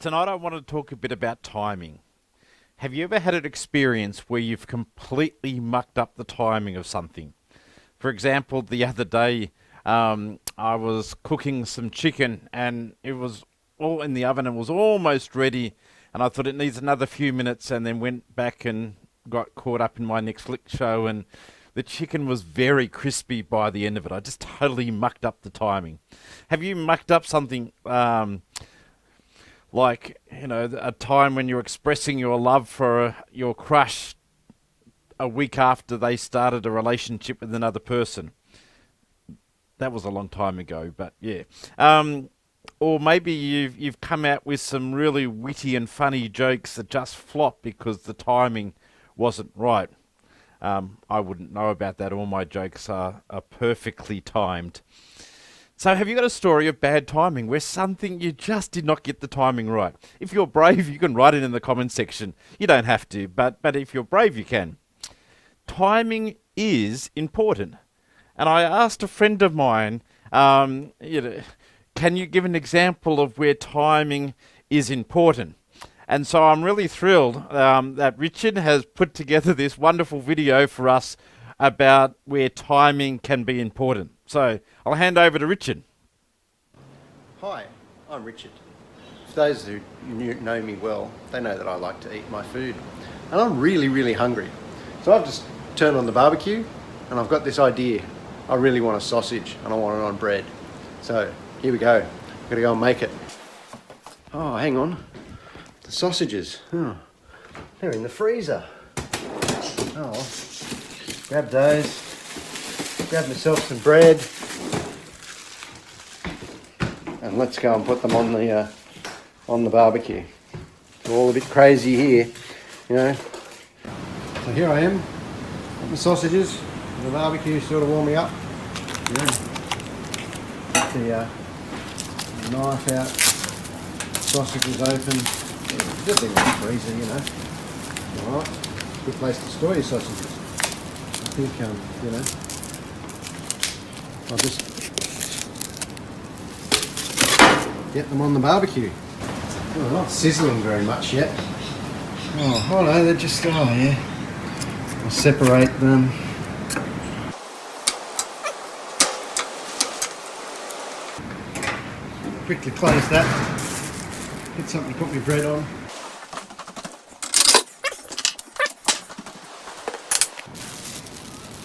Tonight I want to talk a bit about timing. Have you ever had an experience where you've completely mucked up the timing of something? For example, the other day I was cooking some chicken and it was all in the oven and was almost ready, and I thought it needs another few minutes, and then went back and got caught up in my Netflix show, and the chicken was very crispy by the end of it. I just totally mucked up the timing. Have you mucked up something like, a time when you're expressing your love for your crush a week after they started a relationship with another person? That was a long time ago, but yeah. Or maybe you've come out with some really witty and funny jokes that just flop because the timing wasn't right. I wouldn't know about that. All my jokes are perfectly timed. So have you got a story of bad timing where something you just did not get the timing right? If you're brave, you can write it in the comment section. You don't have to, but if you're brave, you can. Timing is important. And I asked a friend of mine, can you give an example of where timing is important? And so I'm really thrilled that Richard has put together this wonderful video for us about where timing can be important. So I'll hand over to Richard. Hi, I'm Richard. For those who know me well, they know that I like to eat my food. And I'm really, really hungry. So I've just turned on the barbecue and I've got this idea. I really want a sausage and I want it on bread. So here we go. I've got to go and make it. Oh, hang on. The sausages. They're in the freezer. Oh, grab those. Grab myself some bread. And let's go and put them on the barbecue. It's all a bit crazy here, So here I am, got my sausages. The barbecue sort of warming up. Get the knife out. Sausages open. Just in the freezer, Alright, good place to store your sausages. I think, I'll just get them on the barbecue. Oh, they're not sizzling very much yet. Oh no, they're just, I'll separate them. Quickly close that. Get something to put my bread on.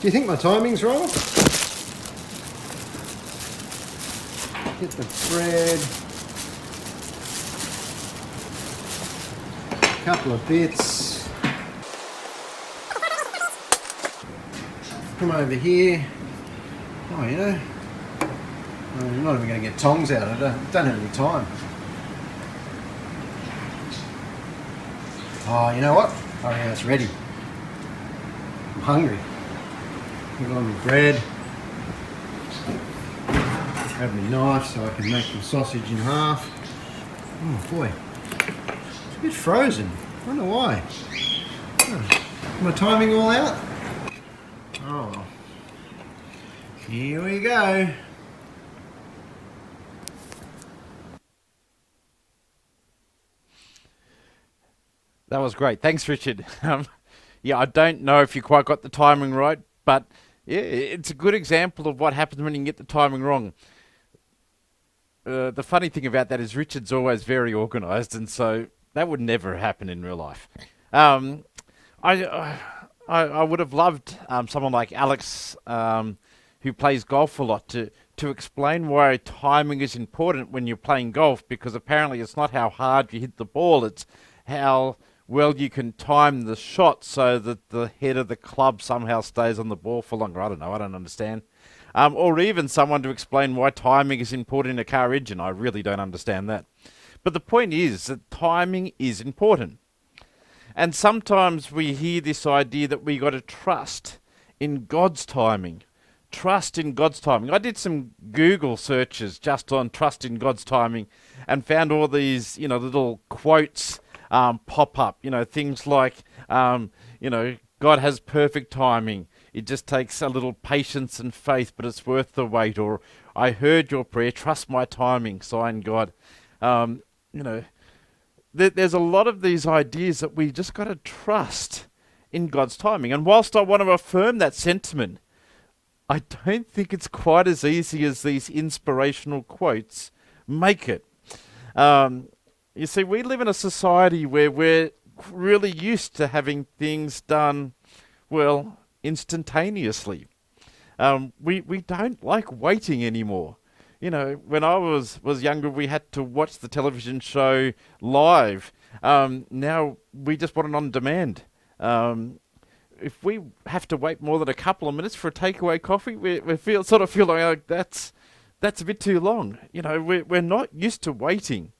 Do you think my timing's wrong? Get the bread. A couple of bits. Come over here. Oh, I'm not even going to get tongs out. I don't have any time. Oh, you know what? Oh yeah, it's ready. I'm hungry. Put on my bread. Grab my knife so I can make the sausage in half. Oh boy, it's a bit frozen. I don't know why. Is my timing all out? Oh well. Here we go. That was great. Thanks, Richard. I don't know if you quite got the timing right, but yeah, it's a good example of what happens when you get the timing wrong. The funny thing about that is Richard's always very organised, and so that would never happen in real life. I would have loved someone like Alex, who plays golf a lot, to explain why timing is important when you're playing golf, because apparently it's not how hard you hit the ball, it's how well you can time the shot so that the head of the club somehow stays on the ball for longer. I don't know, I don't understand. Or even someone to explain why timing is important in a car engine. I really don't understand that. But the point is that timing is important. And sometimes we hear this idea that we got to trust in God's timing. Trust in God's timing. I did some Google searches just on trust in God's timing and found all these, little quotes pop up. Things like, God has perfect timing. It just takes a little patience and faith, but it's worth the wait. Or, I heard your prayer, trust my timing, sign God. there's a lot of these ideas that we just got to trust in God's timing. And whilst I want to affirm that sentiment, I don't think it's quite as easy as these inspirational quotes make it. You see, we live in a society where we're really used to having things done, well, instantaneously. We don't like waiting anymore. You know, when I was younger, we had to watch the television show live. Now we just want it on demand. If we have to wait more than a couple of minutes for a takeaway coffee, we sort of feel like that's a bit too long. You know, we're not used to waiting.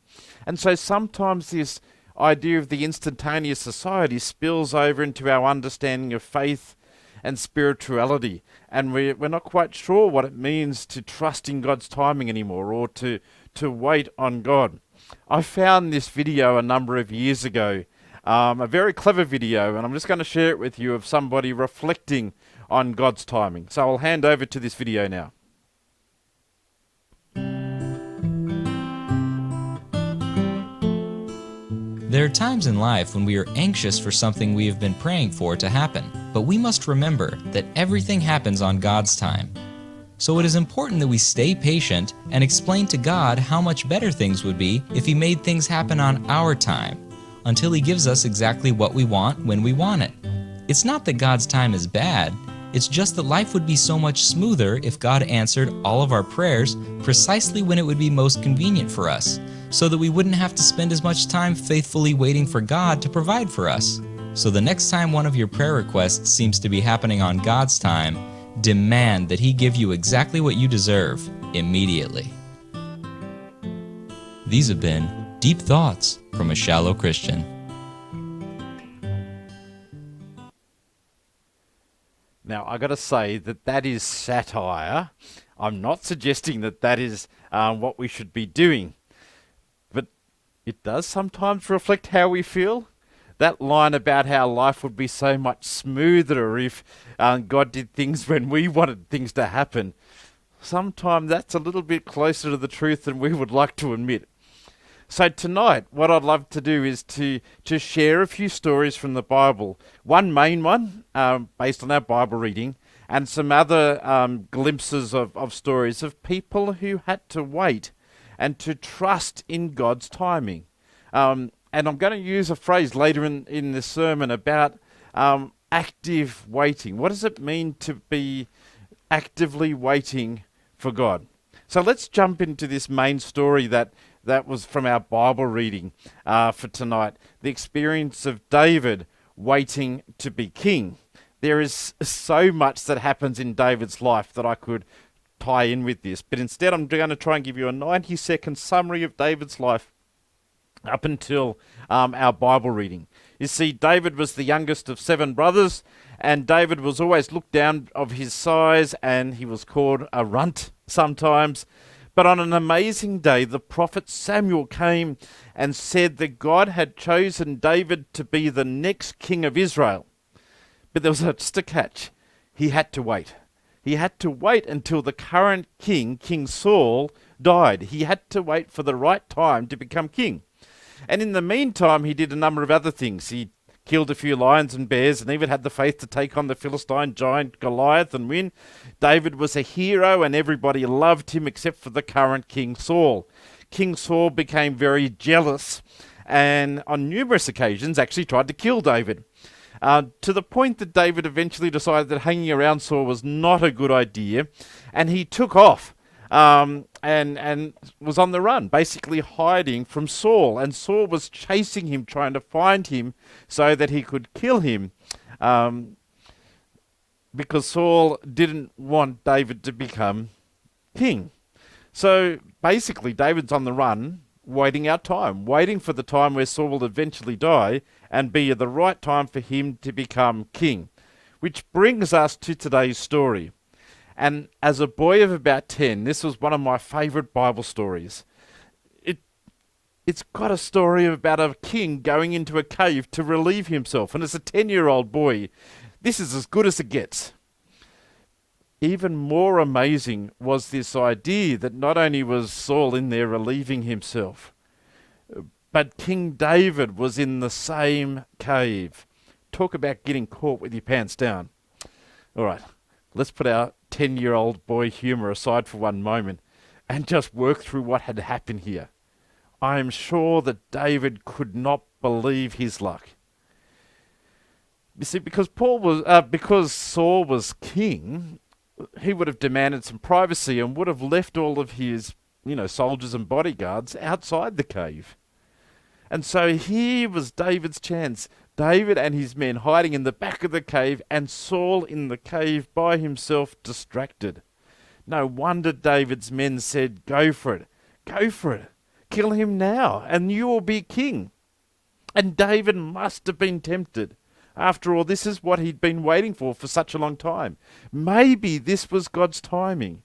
And so sometimes this idea of the instantaneous society spills over into our understanding of faith and spirituality, and we're not quite sure what it means to trust in God's timing anymore, or to wait on God. I found this video a number of years ago, a very clever video, and I'm just going to share it with you, of somebody reflecting on God's timing. So I'll hand over to this video now. There are times in life when we are anxious for something we have been praying for to happen, but we must remember that everything happens on God's time. So it is important that we stay patient and explain to God how much better things would be if He made things happen on our time, until He gives us exactly what we want when we want it. It's not that God's time is bad, it's just that life would be so much smoother if God answered all of our prayers precisely when it would be most convenient for us, so that we wouldn't have to spend as much time faithfully waiting for God to provide for us. So the next time one of your prayer requests seems to be happening on God's time, demand that He give you exactly what you deserve immediately. These have been Deep Thoughts from a Shallow Christian. Now, I got to say that is satire. I'm not suggesting that is what we should be doing. But it does sometimes reflect how we feel. That line about how life would be so much smoother if God did things when we wanted things to happen. Sometimes that's a little bit closer to the truth than we would like to admit. So tonight, what I'd love to do is to share a few stories from the Bible. One main one, based on our Bible reading, and some other glimpses of stories of people who had to wait and to trust in God's timing. And I'm going to use a phrase later in this sermon about active waiting. What does it mean to be actively waiting for God? So let's jump into this main story that was from our Bible reading for tonight. The experience of David waiting to be king. There is so much that happens in David's life that I could tie in with this, but instead I'm going to try and give you a 90-second summary of David's life up until our Bible reading. You see, David was the youngest of 7 brothers, and David was always looked down of his size, and he was called a runt sometimes. But on an amazing day, the prophet Samuel came and said that God had chosen David to be the next king of Israel. But there was just a catch. He had to wait. He had to wait until the current king, King Saul, died. He had to wait for the right time to become king. And in the meantime, he did a number of other things. He killed a few lions and bears, and even had the faith to take on the Philistine giant Goliath and win. David was a hero, and everybody loved him except for the current King Saul. King Saul became very jealous, and on numerous occasions actually tried to kill David. To the point that David eventually decided that hanging around Saul was not a good idea, and he took off and was on the run, basically hiding from Saul. And Saul was chasing him, trying to find him so that he could kill him, because Saul didn't want David to become king. So basically, David's on the run, waiting out time, waiting for the time where Saul will eventually die and be the right time for him to become king. Which brings us to today's story. And as a boy of about 10, this was one of my favourite Bible stories. It's got a story about a king going into a cave to relieve himself. And as a 10-year-old boy, this is as good as it gets. Even more amazing was this idea that not only was Saul in there relieving himself, But King David was in the same cave. Talk about getting caught with your pants down. All right, let's put our 10-year-old boy humour aside for one moment and just work through what had happened here. I am sure that David could not believe his luck. You see, because Saul was king, he would have demanded some privacy and would have left all of his, soldiers and bodyguards outside the cave. And so here was David's chance. David and his men hiding in the back of the cave, and Saul in the cave by himself, distracted. No wonder David's men said, "Go for it. Go for it. Kill him now, and you will be king." And David must have been tempted. After all, this is what he'd been waiting for such a long time. Maybe this was God's timing.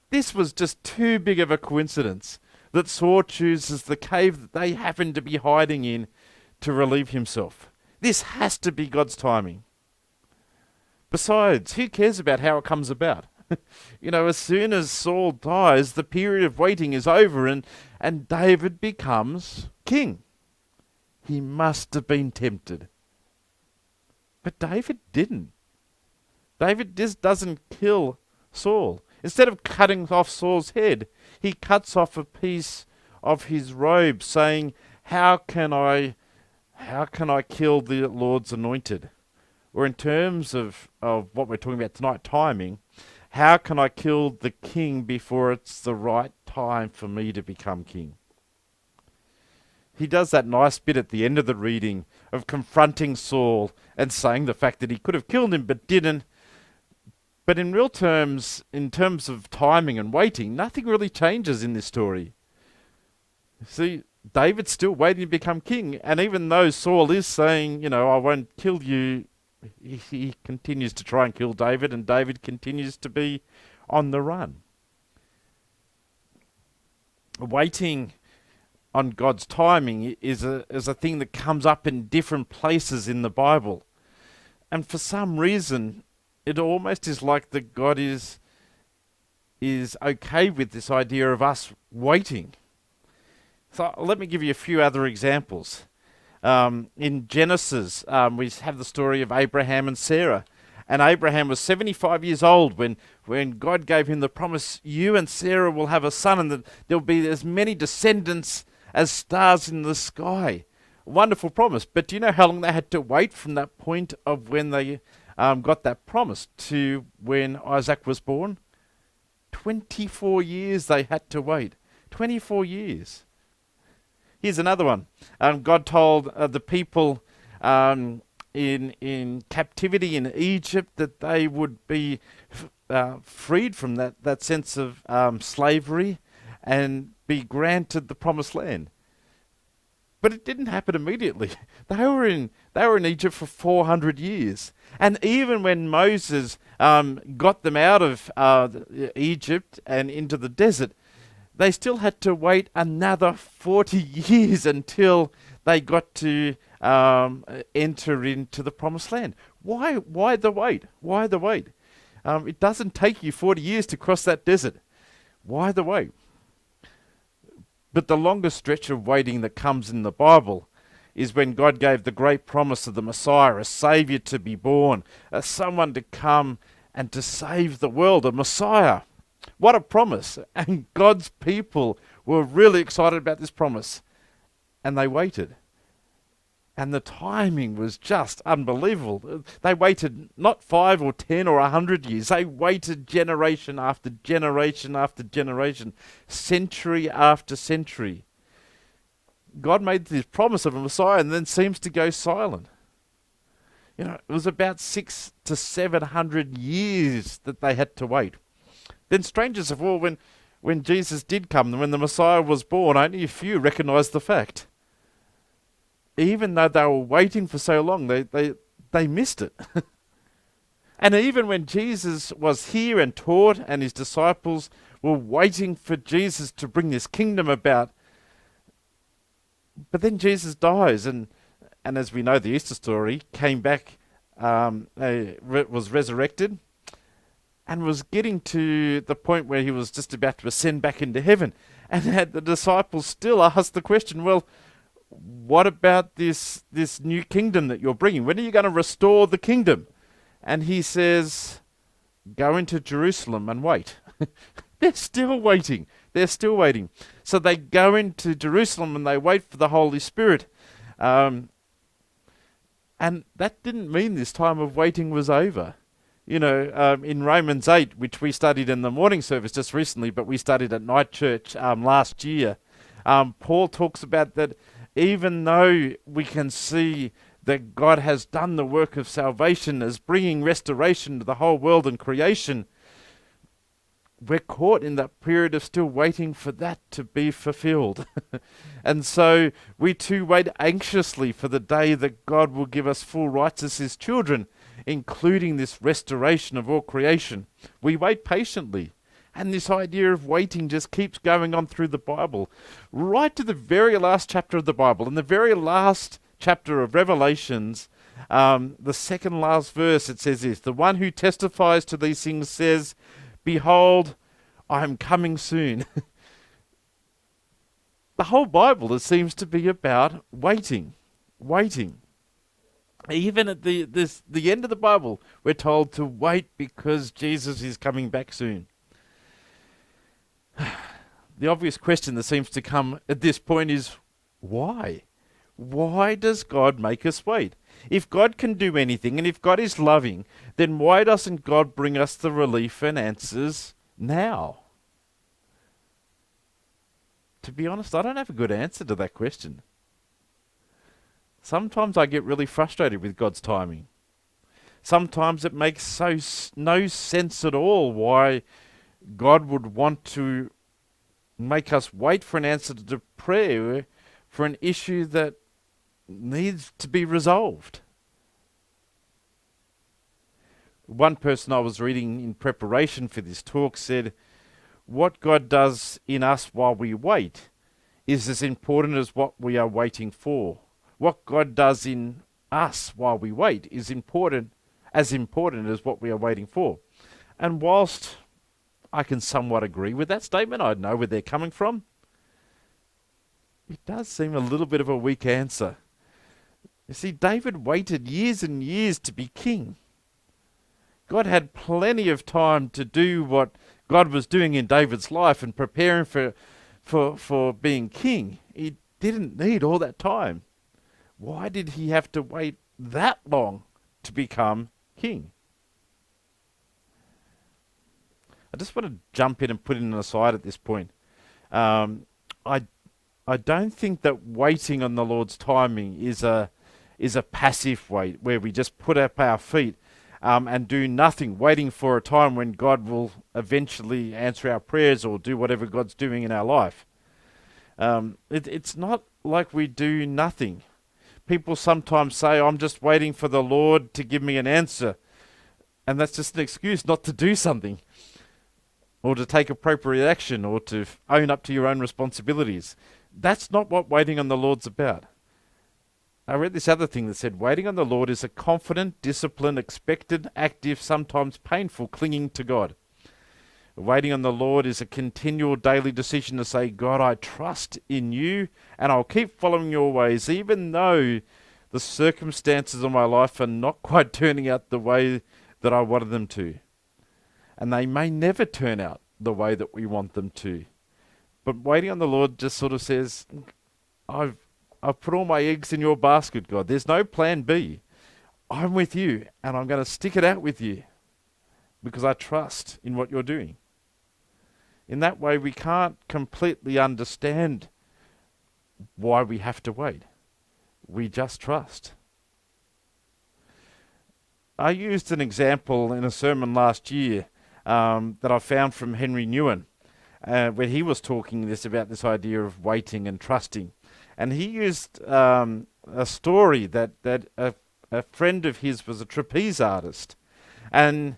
This was just too big of a coincidence that Saul chooses the cave that they happen to be hiding in to relieve himself. This has to be God's timing. Besides, who cares about how it comes about? As soon as Saul dies, the period of waiting is over and David becomes king. He must have been tempted. But David didn't. David just doesn't kill Saul. Instead of cutting off Saul's head, he cuts off a piece of his robe, saying, How can I kill the Lord's anointed? Or in terms of what we're talking about tonight, timing, how can I kill the king before it's the right time for me to become king? He does that nice bit at the end of the reading of confronting Saul and saying the fact that he could have killed him but didn't. But in real terms, in terms of timing and waiting, nothing really changes in this story. See, David's still waiting to become king. And even though Saul is saying, I won't kill you, he continues to try and kill David, and David continues to be on the run. Waiting on God's timing is a thing that comes up in different places in the Bible. And for some reason, it almost is like that God is okay with this idea of us waiting. So let me give you a few other examples. In Genesis, we have the story of Abraham and Sarah. And Abraham was 75 years old when God gave him the promise, you and Sarah will have a son, and that there'll be as many descendants as stars in the sky. Wonderful promise. But do you know how long they had to wait from that point of when they got that promise to when Isaac was born? 24 years they had to wait. 24 years. Here's another one. God told the people in captivity in Egypt that they would be freed from that sense of slavery and be granted the promised land. But it didn't happen immediately. They were in Egypt for 400 years. And even when Moses got them out of Egypt and into the desert, they still had to wait another 40 years until they got to enter into the promised land. Why the wait? Why the wait? It doesn't take you 40 years to cross that desert. Why the wait? But the longest stretch of waiting that comes in the Bible is when God gave the great promise of the Messiah, a Saviour to be born, someone to come and to save the world, a Messiah. What a promise. And God's people were really excited about this promise. And they waited. And the timing was just unbelievable. They waited not 5 or 10 or 100 years. They waited generation after generation after generation, century after century. God made this promise of a Messiah and then seems to go silent. It was about 600 to 700 years that they had to wait. Then strangest of all, when Jesus did come, when the Messiah was born, only a few recognized the fact. Even though they were waiting for so long, they missed it. And even when Jesus was here and taught, and his disciples were waiting for Jesus to bring this kingdom about, but then Jesus dies, and as we know the Easter story, came back, was resurrected, and was getting to the point where he was just about to ascend back into heaven. And had the disciples still asked the question, well, what about this new kingdom that you're bringing? When are you going to restore the kingdom? And he says, go into Jerusalem and wait. They're still waiting. They're still waiting. So they go into Jerusalem and they wait for the Holy Spirit. And that didn't mean this time of waiting was over. In Romans 8, which we studied in the morning service just recently, but we studied at night church last year, Paul talks about that even though we can see that God has done the work of salvation as bringing restoration to the whole world and creation, we're caught in that period of still waiting for that to be fulfilled. And so we too wait anxiously for the day that God will give us full rights as his children, including this restoration of all creation. We wait patiently. And this idea of waiting just keeps going on through the Bible, right to the very last chapter of the Bible. In the very last chapter of Revelations, the second last verse, it says this: the one who testifies to these things says, behold, I am coming soon. The whole Bible, it seems to be about waiting. Even at the end of the Bible, we're told to wait because Jesus is coming back soon. The obvious question that seems to come at this point is, why? Why does God make us wait? If God can do anything, and if God is loving, then why doesn't God bring us the relief and answers now? To be honest, I don't have a good answer to that question. Sometimes I get really frustrated with God's timing. Sometimes it makes no sense at all why God would want to make us wait for an answer to prayer for an issue that needs to be resolved. One person I was reading in preparation for this talk said, what God does in us while we wait is as important as what we are waiting for. What God does in us while we wait is as important as what we are waiting for. And whilst I can somewhat agree with that statement, I know where they're coming from, it does seem a little bit of a weak answer. You see, David waited years and years to be king. God had plenty of time to do what God was doing in David's life and preparing for being king. He didn't need all that time. Why did he have to wait that long to become king? I just want to jump in and put in an aside at this point. I don't think that waiting on the Lord's timing is a passive wait where we just put up our feet and do nothing, waiting for a time when God will eventually answer our prayers or do whatever God's doing in our life. It's not like we do nothing. People sometimes say, I'm just waiting for the Lord to give me an answer. And that's just an excuse not to do something, or to take appropriate action, or to own up to your own responsibilities. That's not what waiting on the Lord's about. I read this other thing that said, waiting on the Lord is a confident, disciplined, expected, active, sometimes painful clinging to God. Waiting on the Lord is a continual daily decision to say, God, I trust in you and I'll keep following your ways, even though the circumstances of my life are not quite turning out the way that I wanted them to. And they may never turn out the way that we want them to. But waiting on the Lord just sort of says, I've put all my eggs in your basket, God. There's no plan B. I'm with you and I'm going to stick it out with you because I trust in what you're doing. In that way, we can't completely understand why we have to wait. We just trust. I used an example in a sermon last year that I found from Henry Newen, where he was talking about this idea of waiting and trusting. And he used a story that a friend of his was a trapeze artist. And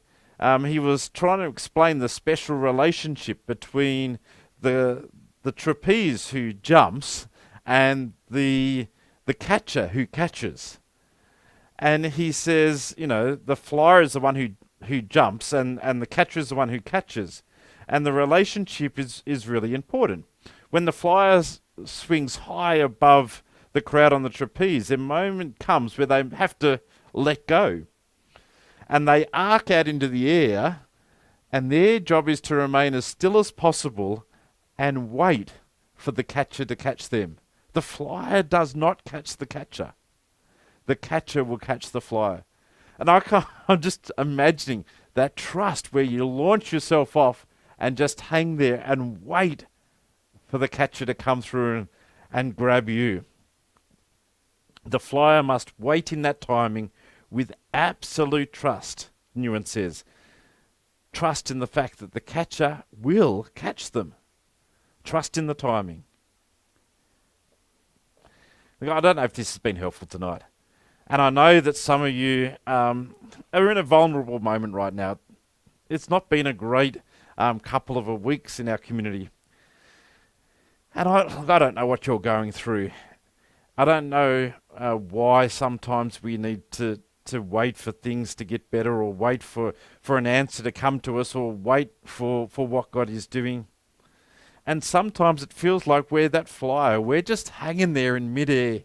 he was trying to explain the special relationship between the trapeze who jumps and the catcher who catches. And he says, the flyer is the one who jumps and the catcher is the one who catches. And the relationship is really important. When the flyer swings high above the crowd on the trapeze, a moment comes where they have to let go. And they arc out into the air, and their job is to remain as still as possible and wait for the catcher to catch them. The flyer does not catch the catcher. The catcher will catch the flyer. And I'm just imagining that trust where you launch yourself off and just hang there and wait for the catcher to come through and grab you. The flyer must wait in that timing with absolute trust, Nguyen says. Trust in the fact that the catcher will catch them. Trust in the timing. Look, I don't know if this has been helpful tonight. And I know that some of you are in a vulnerable moment right now. It's not been a great couple of weeks in our community. And I don't know what you're going through. I don't know why sometimes we need to wait for things to get better, or wait for an answer to come to us, or wait for what God is doing. And sometimes it feels like we're that flyer. We're just hanging there in midair,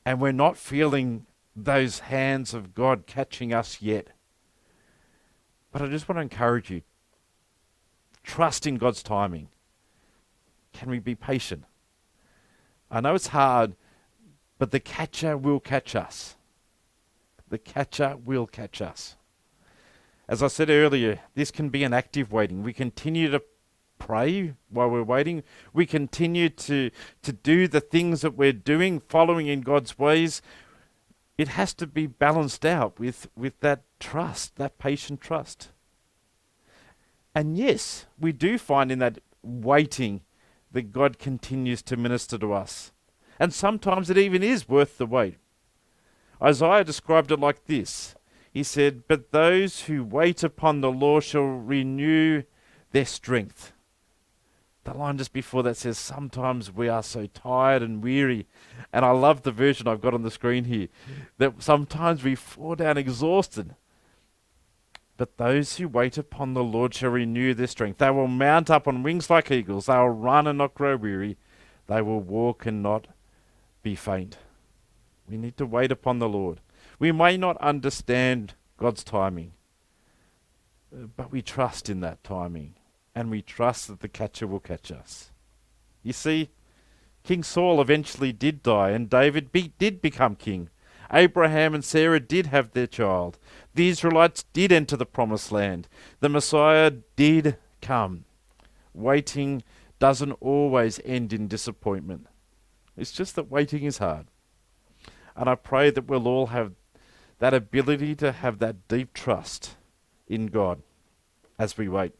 and we're not feeling those hands of God catching us yet. But I just want to encourage you. Trust in God's timing. Can we be patient? I know it's hard, but the catcher will catch us. The catcher will catch us. As I said earlier, this can be an active waiting. We continue to pray while we're waiting. We continue to do the things that we're doing, following in God's ways. It has to be balanced out with that trust, that patient trust. And yes, we do find in that waiting that God continues to minister to us. And sometimes it even is worth the wait. Isaiah described it like this. He said, "But those who wait upon the Lord shall renew their strength." The line just before that says, sometimes we are so tired and weary. And I love the version I've got on the screen here, that sometimes we fall down exhausted. But those who wait upon the Lord shall renew their strength. They will mount up on wings like eagles. They will run and not grow weary. They will walk and not be faint. We need to wait upon the Lord. We may not understand God's timing, but we trust in that timing. And we trust that the catcher will catch us. You see, King Saul eventually did die, and David did become king. Abraham and Sarah did have their child. The Israelites did enter the promised land. The Messiah did come. Waiting doesn't always end in disappointment. It's just that waiting is hard. And I pray that we'll all have that ability to have that deep trust in God as we wait.